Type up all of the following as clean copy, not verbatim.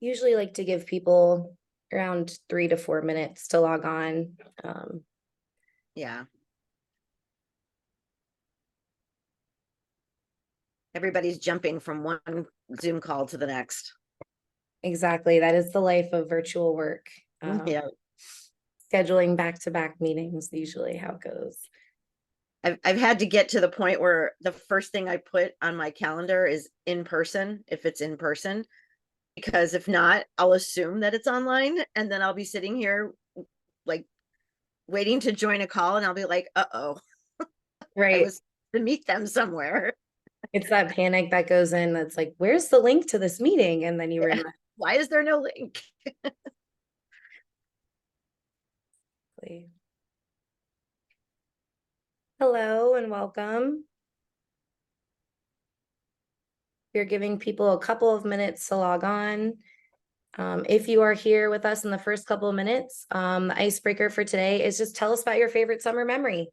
usually like to give people around 3 to 4 minutes to log on. Yeah. Everybody's jumping from one Zoom call to the next. Exactly. That is the life of virtual work. Yeah. Scheduling back-to-back meetings, usually how it goes. I've had to get to the point where the first thing I put on my calendar is in person, if it's in person, because if not, I'll assume that it's online, and then I'll be sitting here like waiting to join a call, and I'll be like, uh-oh, I Right. was to meet them somewhere. It's that panic that goes in that's like, where's the link to this meeting? And then you realize. Why is there no link? Hello and welcome. We're giving people a couple of minutes to log on. If you are here with us in the first couple of minutes, the icebreaker for today is just tell us about your favorite summer memory.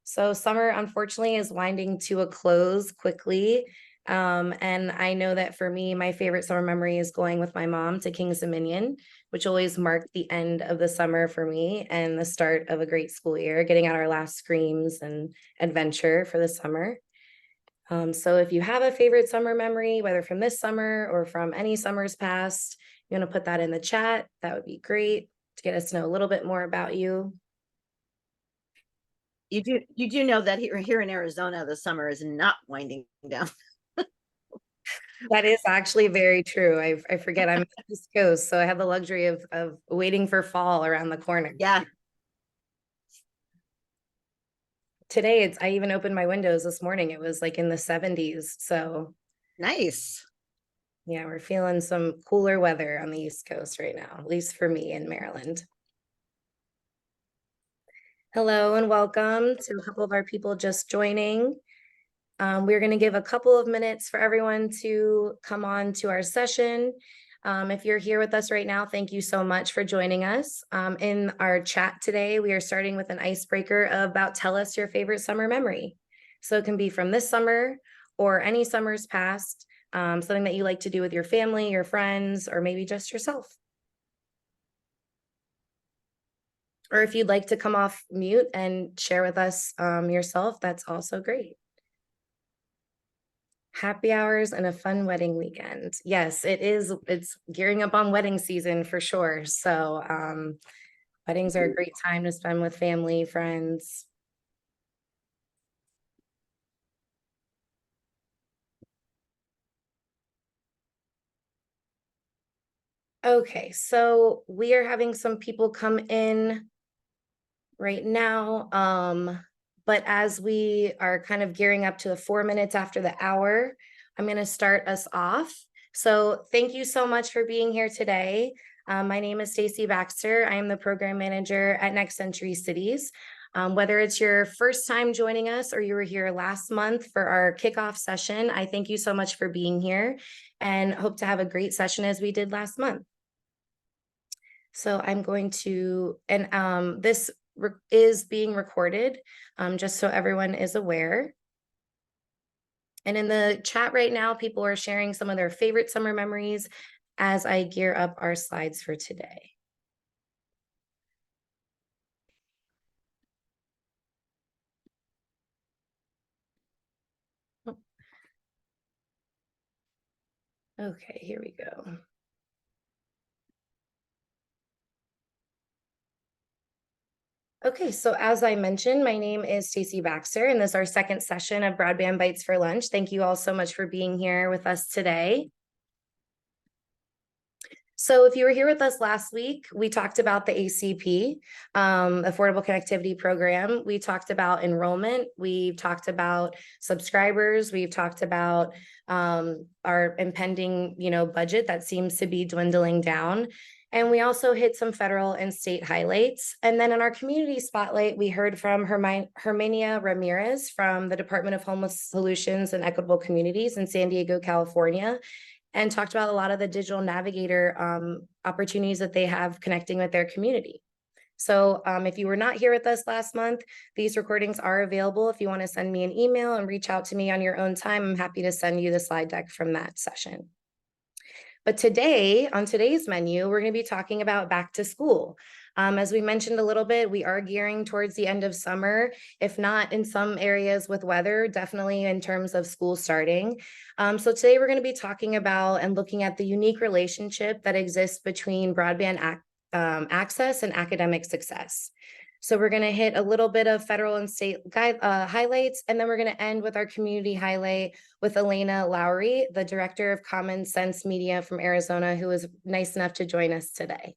So summer, unfortunately, is winding to a close quickly. And I know that for me, my favorite summer memory is going with my mom to Kings Dominion, which always marked the end of the summer for me and the start of a great school year, getting out our last screams and adventure for the summer. So if you have a favorite summer memory, whether from this summer or from any summers past, you want to put that in the chat, that would be great to get us to know a little bit more about you. You do know that here in Arizona, the summer is not winding down. That is actually very true. I forget I'm East Coast, so I have the luxury of waiting for fall around the corner. Yeah. Today I even opened my windows this morning. It was like in the 70s. So Nice. yeah, we're feeling some cooler weather on the East Coast right now, at least for me in Maryland. Hello and welcome to a couple of our people just joining. We're going to give a couple of minutes for everyone to come on to our session. If you're here with us right now, thank you so much for joining us. In our chat today, we are starting with an icebreaker about tell us your favorite summer memory. So it can be from this summer or any summers past, something that you like to do with your family, your friends, or maybe just yourself. Or if you'd like to come off mute and share with us yourself, that's also great. Happy hours and a fun wedding weekend. Yes, it is. It's gearing up on wedding season for sure. So weddings are a great time to spend with family, friends. Okay, so we are having some people come in right now. But as we are kind of gearing up to the 4 minutes after the hour, I'm going to start us off. So thank you so much for being here today. My name is Stacy Baxter. I am the program manager at Next Century Cities. Whether it's your first time joining us or you were here last month for our kickoff session, I thank you so much for being here and hope to have a great session as we did last month. So I'm going to, and this is being recorded, just so everyone is aware. And in the chat right now, people are sharing some of their favorite summer memories as I gear up our slides for today. Okay, here we go. Okay, so as I mentioned, my name is Stacy Baxter, and this is our second session of Broadband Bites for Lunch. Thank you all so much for being here with us today. So if you were here with us last week, we talked about the ACP, Affordable Connectivity Program. We talked about enrollment. We've talked about subscribers. We've talked about our impending, budget that seems to be dwindling down. And we also hit some federal and state highlights. And then in our community spotlight, we heard from Hermania Ramirez from the Department of Homeless Solutions and Equitable Communities in San Diego, California, and talked about a lot of the digital navigator opportunities that they have connecting with their community. So if you were not here with us last month, these recordings are available. If you want to send me an email and reach out to me on your own time, I'm happy to send you the slide deck from that session. But today, on today's menu, we're going to be talking about back to school. As we mentioned a little bit, we are gearing towards the end of summer, if not in some areas with weather, definitely in terms of school starting. So today we're going to be talking about and looking at the unique relationship that exists between broadband access and academic success. So we're going to hit a little bit of federal and state highlights, and then we're going to end with our community highlight with Ilana Lowery, the Director of Common Sense Media from Arizona, who was nice enough to join us today.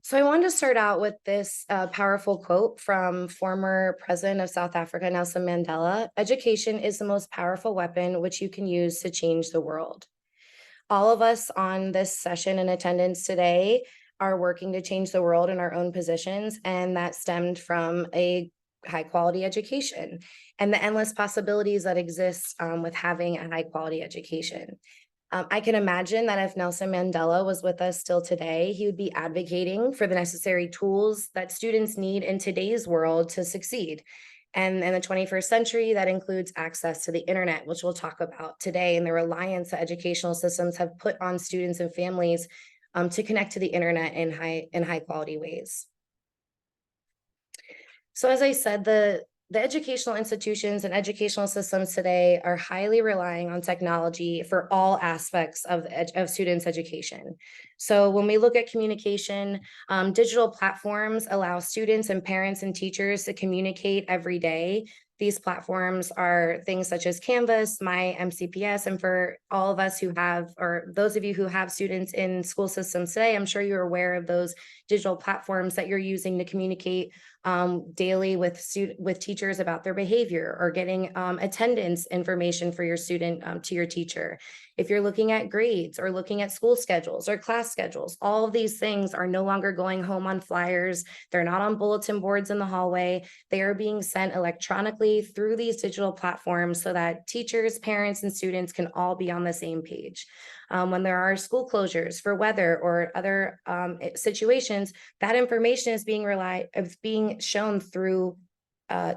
So I wanted to start out with this powerful quote from former President of South Africa, Nelson Mandela: "Education is the most powerful weapon which you can use to change the world." All of us on this session in attendance today are working to change the world in our own positions, and that stemmed from a high quality education and the endless possibilities that exist with having a high quality education. I can imagine that if Nelson Mandela was with us still today, he would be advocating for the necessary tools that students need in today's world to succeed. And in the 21st century, that includes access to the internet, which we'll talk about today, and the reliance that educational systems have put on students and families to connect to the internet in high quality ways. So as I said, the educational institutions and educational systems today are highly relying on technology for all aspects of students' education. So when we look at communication, digital platforms allow students and parents and teachers to communicate every day. These platforms are things such as Canvas, My MCPS, and for all of us who have, or those of you who have students in school systems today, I'm sure you're aware of those digital platforms that you're using to communicate daily with teachers about their behavior, or getting attendance information for your student to your teacher. If you're looking at grades or looking at school schedules or class schedules, all of these things are no longer going home on flyers. They're not on bulletin boards in the hallway. They are being sent electronically through these digital platforms so that teachers, parents, and students can all be on the same page. When there are school closures for weather or other situations, that information is being shown through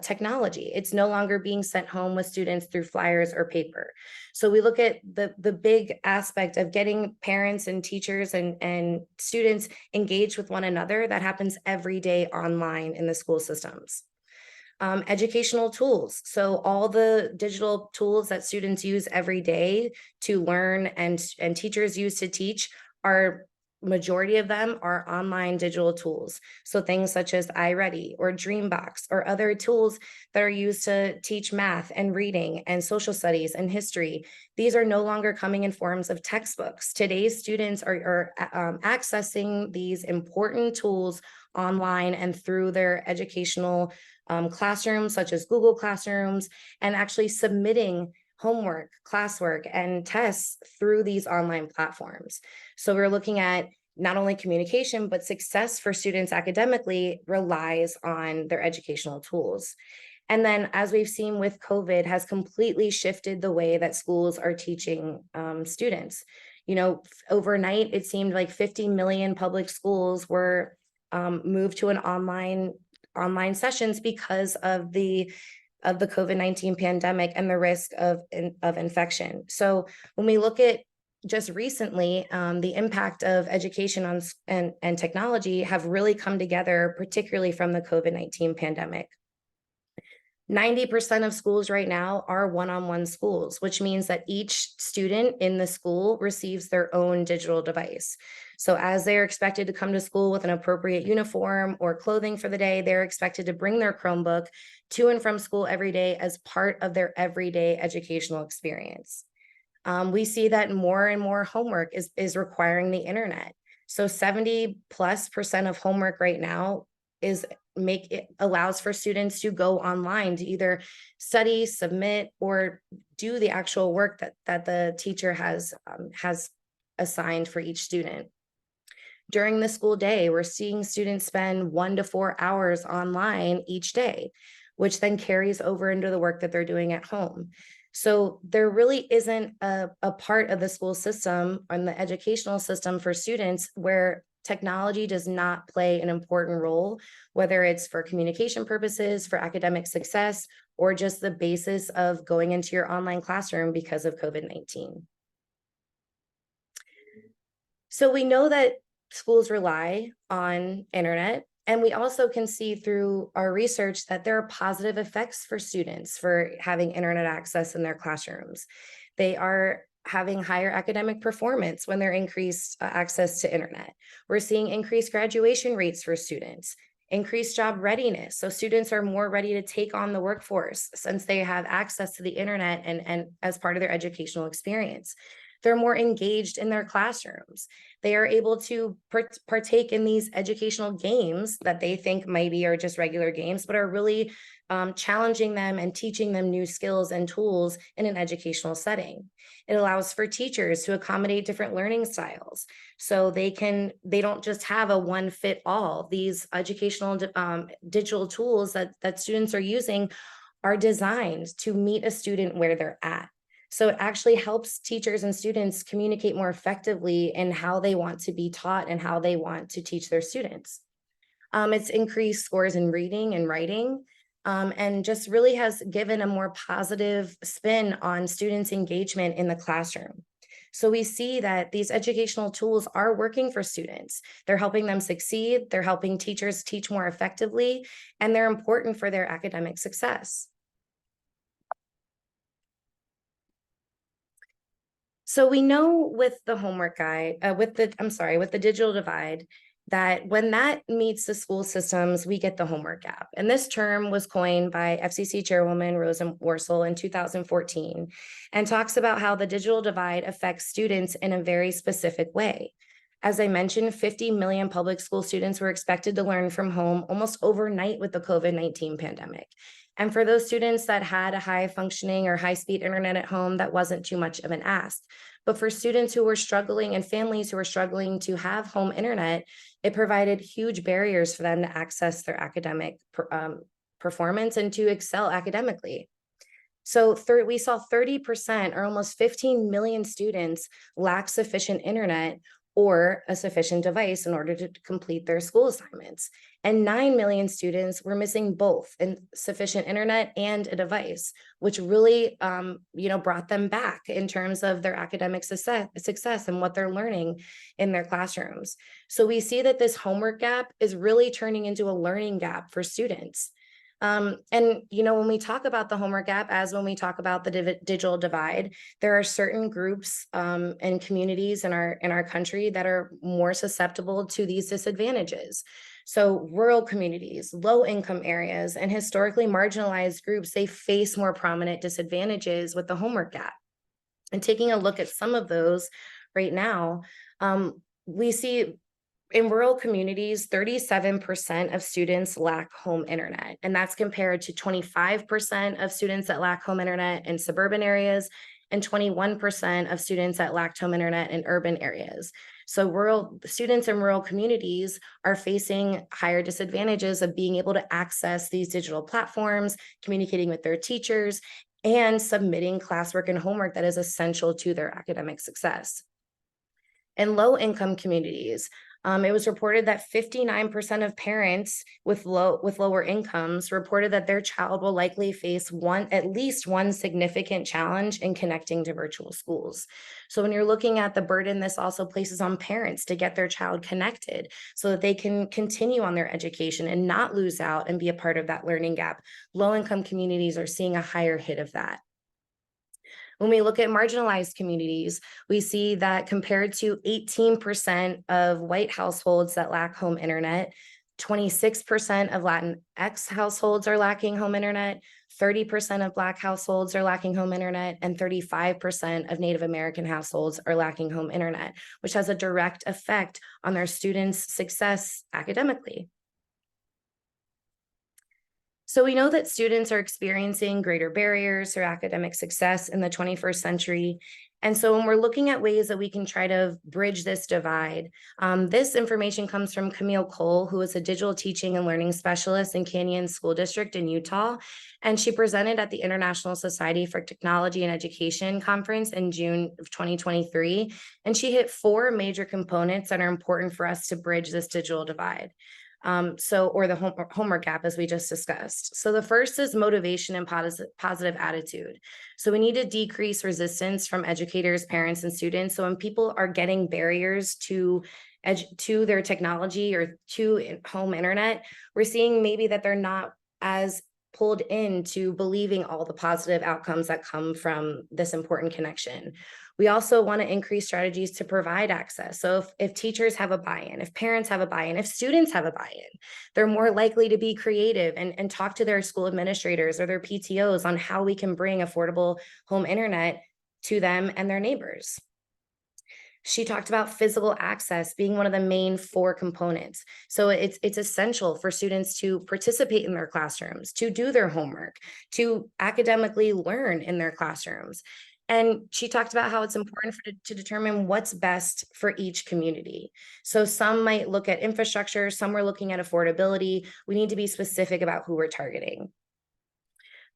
technology. It's no longer being sent home with students through flyers or paper. So we look at the big aspect of getting parents and teachers and students engaged with one another. That happens every day online in the school systems. Educational tools. So all the digital tools that students use every day to learn and teachers use to teach, are majority of them are online digital tools. So things such as iReady or Dreambox or other tools that are used to teach math and reading and social studies and history. These are no longer coming in forms of textbooks. Today's students are accessing these important tools online and through their educational classrooms such as Google Classrooms, and actually submitting homework, classwork, and tests through these online platforms. So we're looking at not only communication, but success for students academically relies on their educational tools. And then, as we've seen with COVID, has completely shifted the way that schools are teaching students. Overnight, it seemed like 50 million public schools were moved to an online sessions because of the COVID-19 pandemic and the risk of infection. So when we look at just recently, the impact of education on and technology have really come together, particularly from the COVID-19 pandemic. 90% of schools right now are one-on-one schools, which means that each student in the school receives their own digital device. So as they're expected to come to school with an appropriate uniform or clothing for the day, they're expected to bring their Chromebook to and from school every day as part of their everyday educational experience. We see that more and more homework is requiring the internet. So 70+% of homework right now allows for students to go online to either study, submit, or do the actual work that the teacher has assigned for each student. During the school day, we're seeing students spend 1 to 4 hours online each day, which then carries over into the work that they're doing at home. So there really isn't a part of the school system and the educational system for students where technology does not play an important role, whether it's for communication purposes, for academic success, or just the basis of going into your online classroom because of COVID-19. So we know that schools rely on internet, and we also can see through our research that there are positive effects for students for having internet access in their classrooms. They are having higher academic performance when they're increased access to internet. We're seeing increased graduation rates for students, increased job readiness. So students are more ready to take on the workforce since they have access to the internet and as part of their educational experience. They're more engaged in their classrooms. They are able to partake in these educational games that they think maybe are just regular games, but are really challenging them and teaching them new skills and tools in an educational setting. It allows for teachers to accommodate different learning styles. So they don't just have a one fit all. These educational digital tools that students are using are designed to meet a student where they're at. So it actually helps teachers and students communicate more effectively in how they want to be taught and how they want to teach their students. It's increased scores in reading and writing, and just really has given a more positive spin on students' engagement in the classroom. So we see that these educational tools are working for students. They're helping them succeed, they're helping teachers teach more effectively, and they're important for their academic success. So we know with the homework guide, with the digital divide, that when that meets the school systems, we get the homework gap. And this term was coined by FCC Chairwoman Rosa Worsel in 2014 and talks about how the digital divide affects students in a very specific way. As I mentioned, 50 million public school students were expected to learn from home almost overnight with the COVID-19 pandemic. And for those students that had a high functioning or high speed internet at home, that wasn't too much of an ask. But for students who were struggling and families who were struggling to have home internet, it provided huge barriers for them to access their academic performance and to excel academically. So we saw 30% or almost 15 million students lack sufficient internet or a sufficient device in order to complete their school assignments. And 9 million students were missing both sufficient internet and a device, which really brought them back in terms of their academic success and what they're learning in their classrooms. So we see that this homework gap is really turning into a learning gap for students. When we talk about the homework gap, as when we talk about the digital divide, there are certain groups and communities in our country that are more susceptible to these disadvantages. So rural communities, low income areas, and historically marginalized groups, they face more prominent disadvantages with the homework gap. And taking a look at some of those right now, we see in rural communities, 37% of students lack home internet, and that's compared to 25% of students that lack home internet in suburban areas and 21% of students that lack home internet in urban areas. So rural students in rural communities are facing higher disadvantages of being able to access these digital platforms, communicating with their teachers, and submitting classwork and homework that is essential to their academic success. In low-income communities, it was reported that 59% of parents with lower incomes reported that their child will likely face at least one significant challenge in connecting to virtual schools. So when you're looking at the burden this also places on parents to get their child connected so that they can continue on their education and not lose out and be a part of that learning gap, low-income communities are seeing a higher hit of that. When we look at marginalized communities, we see that compared to 18% of white households that lack home internet, 26% of Latinx households are lacking home internet, 30% of Black households are lacking home internet, and 35% of Native American households are lacking home internet, which has a direct effect on their students' success academically. So we know that students are experiencing greater barriers for academic success in the 21st century. And so when we're looking at ways that we can try to bridge this divide, this information comes from Camille Cole, who is a digital teaching and learning specialist in Canyon School District in Utah. And she presented at the International Society for Technology and Education conference in June of 2023. And she hit 4 major components that are important for us to bridge this digital divide. Or the homework gap, as we just discussed. So the first is motivation and positive attitude. So we need to decrease resistance from educators, parents, and students. So when people are getting barriers to their technology or to home internet, we're seeing maybe that they're not as pulled into believing all the positive outcomes that come from this important connection. We also want to increase strategies to provide access. So if teachers have a buy-in, if parents have a buy-in, if students have a buy-in, they're more likely to be creative and talk to their school administrators or their PTOs on how we can bring affordable home internet to them and their neighbors. She talked about physical access being one of the main 4 components. So it's essential for students to participate in their classrooms, to do their homework, to academically learn in their classrooms. And she talked about how it's important to determine what's best for each community. So some might look at infrastructure, some are looking at affordability. We need to be specific about who we're targeting.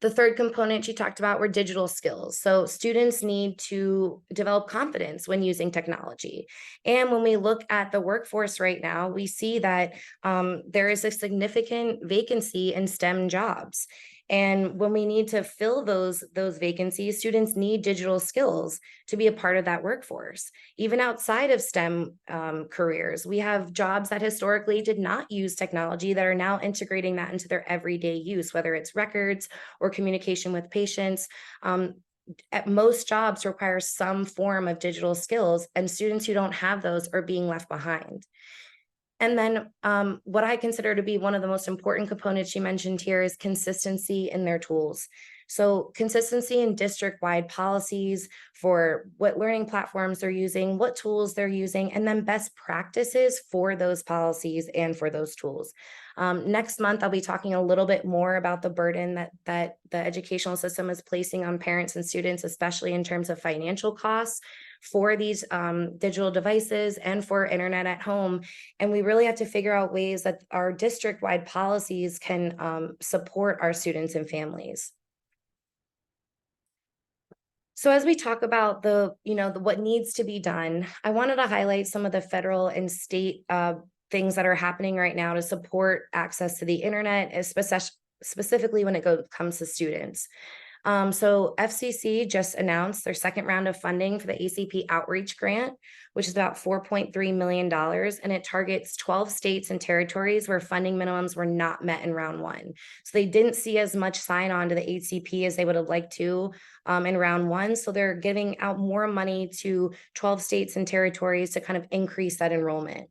The third component she talked about were digital skills. So students need to develop confidence when using technology. And when we look at the workforce right now, we see that there is a significant vacancy in STEM jobs. And when we need to fill those vacancies, students need digital skills to be a part of that workforce. Even outside of STEM careers, we have jobs that historically did not use technology that are now integrating that into their everyday use, whether it's records or communication with patients. At most jobs require some form of digital skills, and students who don't have those are being left behind. And then what I consider to be one of the most important components she mentioned here is consistency in their tools. So consistency in district-wide policies for what learning platforms they're using, what tools they're using, and then best practices for those policies and for those tools. Next month, I'll be talking a little bit more about the burden that the educational system is placing on parents and students, especially in terms of financial costs for these digital devices and for internet at home. And we really have to figure out ways that our district-wide policies can support our students and families. So as we talk about what needs to be done, I wanted to highlight some of the federal and state things that are happening right now to support access to the internet, specifically when it comes to students. So FCC just announced their second round of funding for the ACP Outreach Grant, which is about $4.3 million, and it targets 12 states and territories where funding minimums were not met in round 1. So they didn't see as much sign on to the ACP as they would have liked to in round 1. So they're giving out more money to 12 states and territories to kind of increase that enrollment.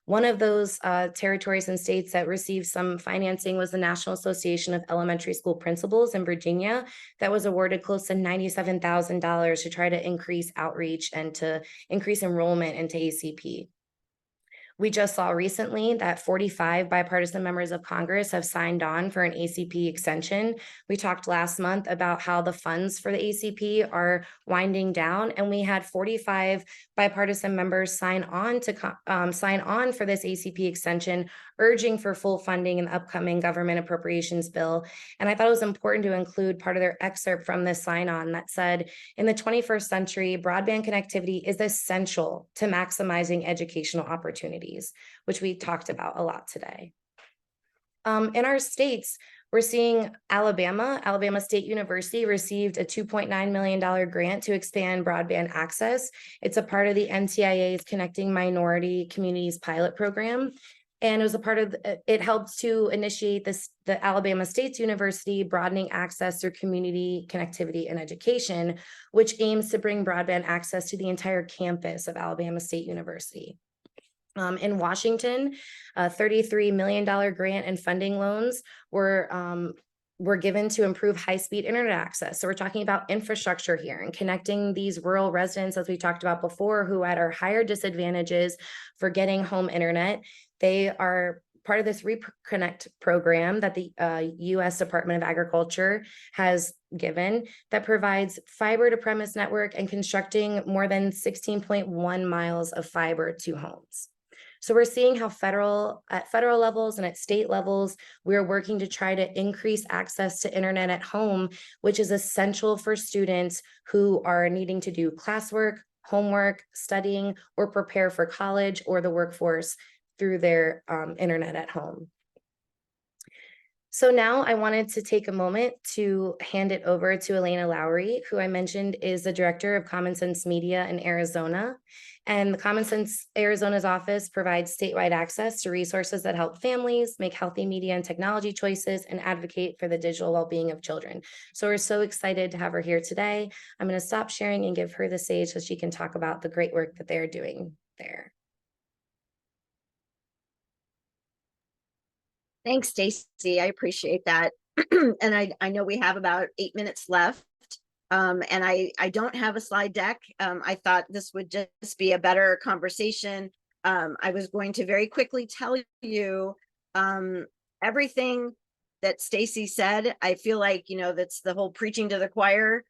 One of those territories and states that received some financing was the National Association of Elementary School Principals in Virginia, that was awarded close to $97,000 to try to increase outreach and to increase enrollment into ACP. We just saw recently that 45 bipartisan members of Congress have signed on for an ACP extension. We talked last month about how the funds for the ACP are winding down, and we had 45 bipartisan members sign on for this ACP extension, urging for full funding in the upcoming government appropriations bill. And I thought it was important to include part of their excerpt from this sign-on that said, in the 21st century, broadband connectivity is essential to maximizing educational opportunities, which we talked about a lot today. In our states, we're seeing Alabama State University received a $2.9 million grant to expand broadband access. It's a part of the NTIA's Connecting Minority Communities pilot program. And it was a part of, it helped to initiate the Alabama State University broadening access through community connectivity and education, which aims to bring broadband access to the entire campus of Alabama State University. In Washington, a $33 million grant and funding loans were given to improve high-speed internet access. So we're talking about infrastructure here and connecting these rural residents, as we talked about before, who are higher disadvantages for getting home internet. They are part of this Reconnect program that the U.S. Department of Agriculture has given that provides fiber to premise network and constructing more than 16.1 miles of fiber to homes. So we're seeing how at federal levels and at state levels, we're working to try to increase access to internet at home, which is essential for students who are needing to do classwork, homework, studying, or prepare for college or the workforce through their internet at home. So now I wanted to take a moment to hand it over to Ilana Lowery, who I mentioned is the director of Common Sense Media in Arizona. And the Common Sense Arizona's office provides statewide access to resources that help families make healthy media and technology choices and advocate for the digital well-being of children. So we're so excited to have her here today. I'm going to stop sharing and give her the stage so she can talk about the great work that they're doing there. Thanks, Stacy. I appreciate that. And I know we have about 8 minutes left. And I don't have a slide deck. I thought this would just be a better conversation. I was going to very quickly tell you everything that Stacy said. I feel like, you know, that's the whole preaching to the choir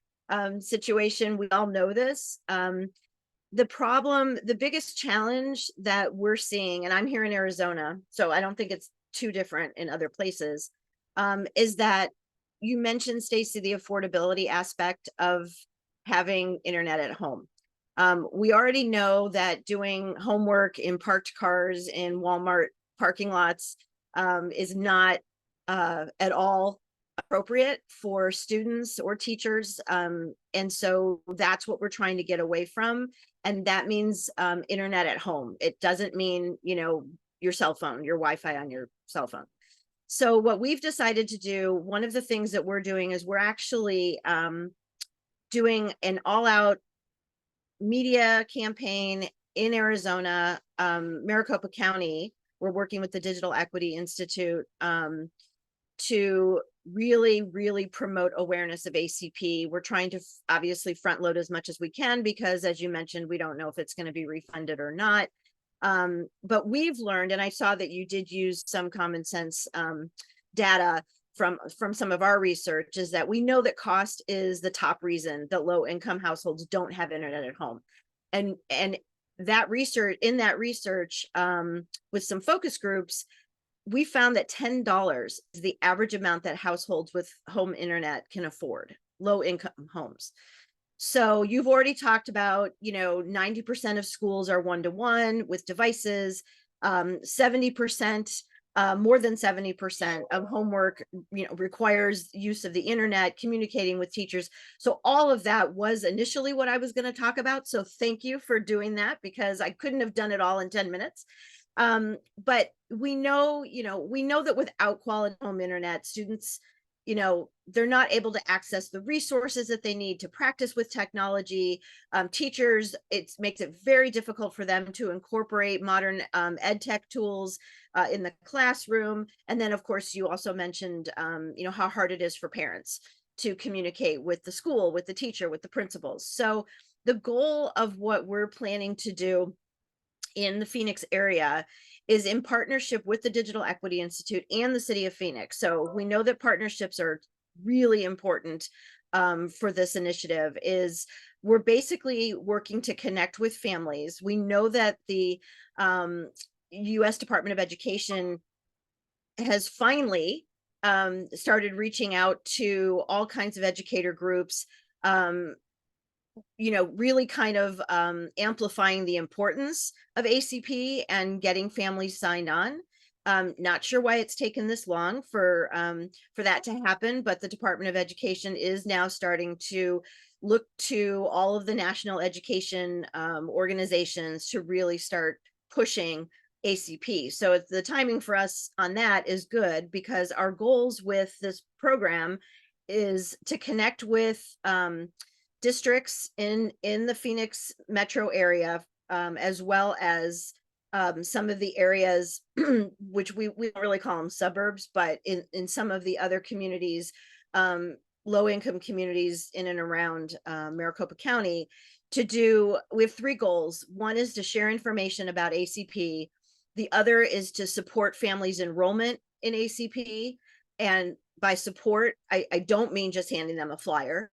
situation. We all know this. The problem, the biggest challenge that we're seeing, and I'm here in Arizona, so I don't think it's too different in other places, is that you mentioned, Stacy, the affordability aspect of having internet at home. We already know that doing homework in parked cars in Walmart parking lots is not at all appropriate for students or teachers. And so that's what we're trying to get away from. And that means internet at home. It doesn't mean, you know, your cell phone, your Wi-Fi on your cell phone. So what we've decided to do, one of the things that we're doing is we're actually doing an all-out media campaign in Arizona, Maricopa County. We're working with the Digital Equity Institute to really promote awareness of ACP. We're trying to obviously front load as much as we can because, as you mentioned, we don't know if it's going to be refunded or not. But we've learned, and I saw that you did use some common sense data from some of our research, is that we know that cost is the top reason that low income households don't have internet at home. And that research, with some focus groups, we found that $10 is the average amount that households with home internet can afford, low income homes. So you've already talked about, you know, 90% of schools are one-to-one with devices, 70%, more than 70% of homework, you know, requires use of the internet, communicating with teachers. So all of that was initially what I was going to talk about. So thank you for doing that, because I couldn't have done it all in 10 minutes. But we know, you know, that without quality home internet, students, you know, they're not able to access the resources that they need to practice with technology. Teachers, it makes it very difficult for them to incorporate modern ed tech tools in the classroom. And then, of course, you also mentioned, you know, how hard it is for parents to communicate with the school, with the teacher, with the principals. So the goal of what we're planning to do in the Phoenix area is in partnership with the Digital Equity Institute and the city of Phoenix. So we know that partnerships are really important for this initiative. Is we're basically working to connect with families. We know that the U.S. Department of Education has finally started reaching out to all kinds of educator groups, you know, really kind of amplifying the importance of ACP and getting families signed on. Not sure why it's taken this long for that to happen, but the Department of Education is now starting to look to all of the national education organizations to really start pushing ACP. So the timing for us on that is good, because our goals with this program is to connect with districts in the Phoenix metro area, as well as some of the areas which we don't really call them suburbs, but in some of the other communities, low income communities in and around Maricopa County, we have 3 goals. One is to share information about ACP. The other is to support families' enrollment in ACP. And by support, I don't mean just handing them a flyer.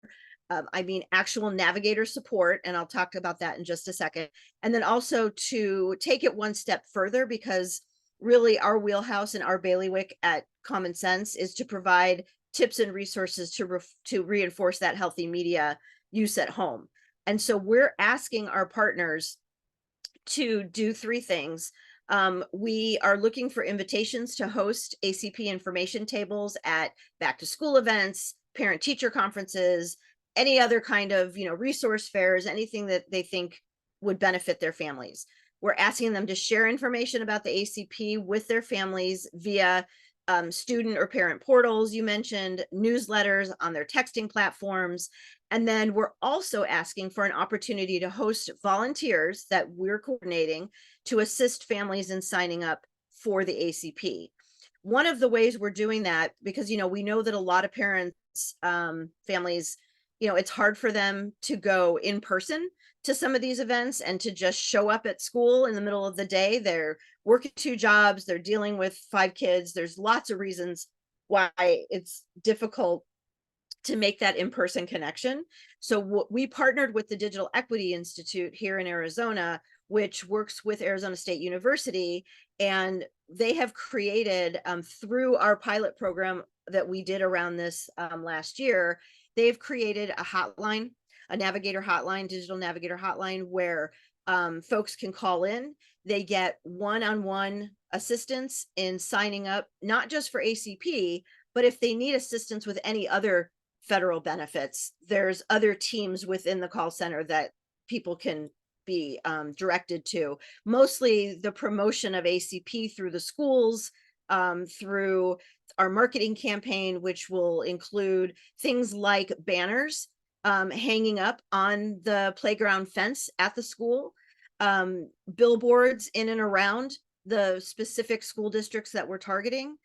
I mean actual navigator support, and I'll talk about that in just a second. And then also to take it one step further, because really our wheelhouse and our bailiwick at Common Sense is to provide tips and resources to reinforce that healthy media use at home. And so we're asking our partners to do 3 things. We are looking for invitations to host ACP information tables at back to school events, parent teacher conferences, any other kind of, resource fairs, anything that they think would benefit their families. We're asking them to share information about the ACP with their families via student or parent portals, you mentioned, newsletters on their texting platforms. And then we're also asking for an opportunity to host volunteers that we're coordinating to assist families in signing up for the ACP. One of the ways we're doing that, because, we know that a lot of parents, families, it's hard for them to go in person to some of these events and to just show up at school in the middle of the day. They're working 2 jobs, they're dealing with 5 kids. There's lots of reasons why it's difficult to make that in-person connection. So we partnered with the Digital Equity Institute here in Arizona, which works with Arizona State University, and they have created, through our pilot program that we did around this last year, they've created a hotline, a navigator hotline, digital navigator hotline, where folks can call in. They get one-on-one assistance in signing up, not just for ACP, but if they need assistance with any other federal benefits, there's other teams within the call center that people can be directed to. Mostly the promotion of ACP through the schools, through our marketing campaign, which will include things like banners hanging up on the playground fence at the school, billboards in and around the specific school districts that we're targeting.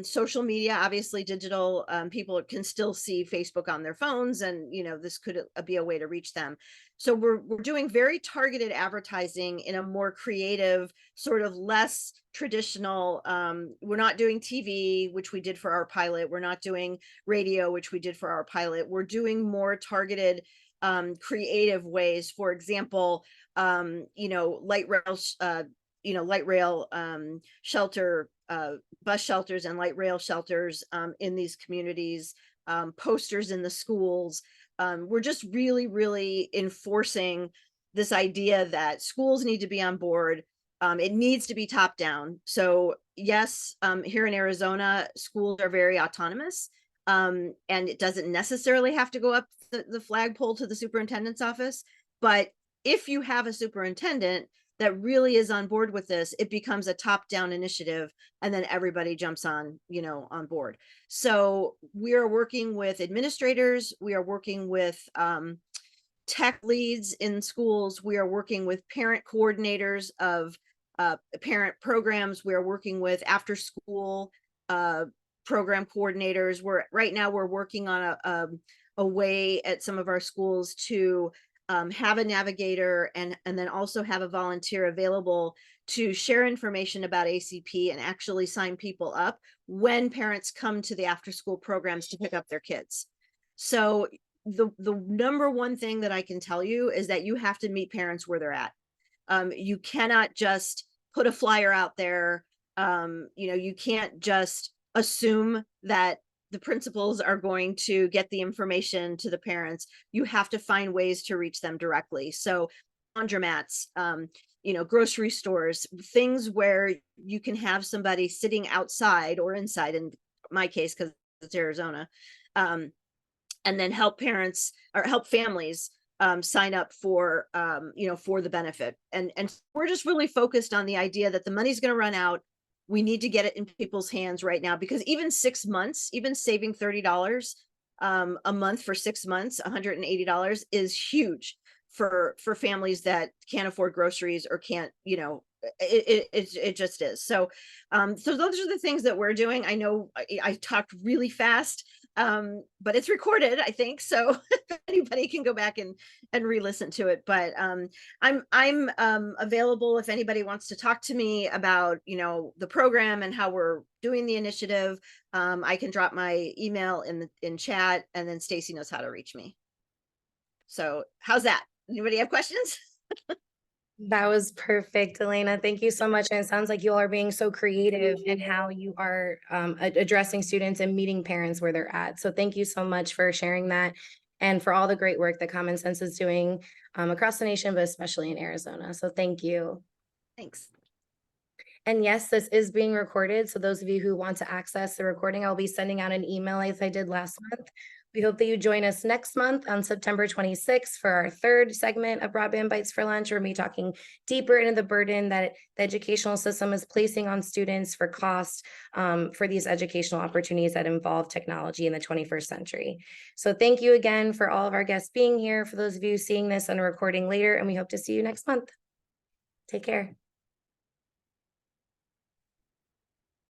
Social media, obviously digital, people can still see Facebook on their phones, and this could be a way to reach them. So we're doing very targeted advertising in a more creative, sort of less traditional. We're not doing TV, which we did for our pilot. We're not doing radio, which we did for our pilot. We're doing more targeted, creative ways. For example, light rail, light rail shelter, bus shelters and light rail shelters in these communities, posters in the schools. We're just really, really enforcing this idea that schools need to be on board. It needs to be top down. So yes, here in Arizona, schools are very autonomous, and it doesn't necessarily have to go up the flagpole to the superintendent's office. But if you have a superintendent that really is on board with this, it becomes a top-down initiative, and then everybody jumps on, on board. So we are working with administrators, we are working with tech leads in schools, we are working with parent coordinators of parent programs, we are working with after-school program coordinators. Right now we're working on a way at some of our schools to have a navigator and then also have a volunteer available to share information about ACP and actually sign people up when parents come to the after school programs to pick up their kids. So the number one thing that I can tell you is that you have to meet parents where they're at. You cannot just put a flyer out there. You can't just assume that the principals are going to get the information to the parents. You have to find ways to reach them directly. So laundromats, grocery stores, things where you can have somebody sitting outside or inside, in my case, because it's Arizona, and then help parents or help families sign up for, for the benefit. And we're just really focused on the idea that the money's going to run out. We need to get it in people's hands right now, because even 6 months, even saving $30 a month for 6 months, $180 is huge for families that can't afford groceries or can't, it just is. So those are the things that we're doing. I know I talked really fast, but it's recorded, I think, so anybody can go back and re-listen to it. But I'm available if anybody wants to talk to me about the program and how we're doing the initiative. I can drop my email in chat, and then Stacy knows how to reach me. So how's that? Anybody have questions? That was perfect, Ilana. Thank you so much. And it sounds like you all are being so creative in how you are addressing students and meeting parents where they're at. So thank you so much for sharing that, and for all the great work that Common Sense is doing across the nation, but especially in Arizona. So thank you. Thanks. And yes, this is being recorded. So those of you who want to access the recording, I'll be sending out an email as I did last month. We hope that you join us next month on September 26th for our third segment of Broadband Bites for Lunch. We're going to be talking deeper into the burden that the educational system is placing on students for cost for these educational opportunities that involve technology in the 21st century. So thank you again for all of our guests being here, for those of you seeing this on a recording later, and we hope to see you next month. Take care.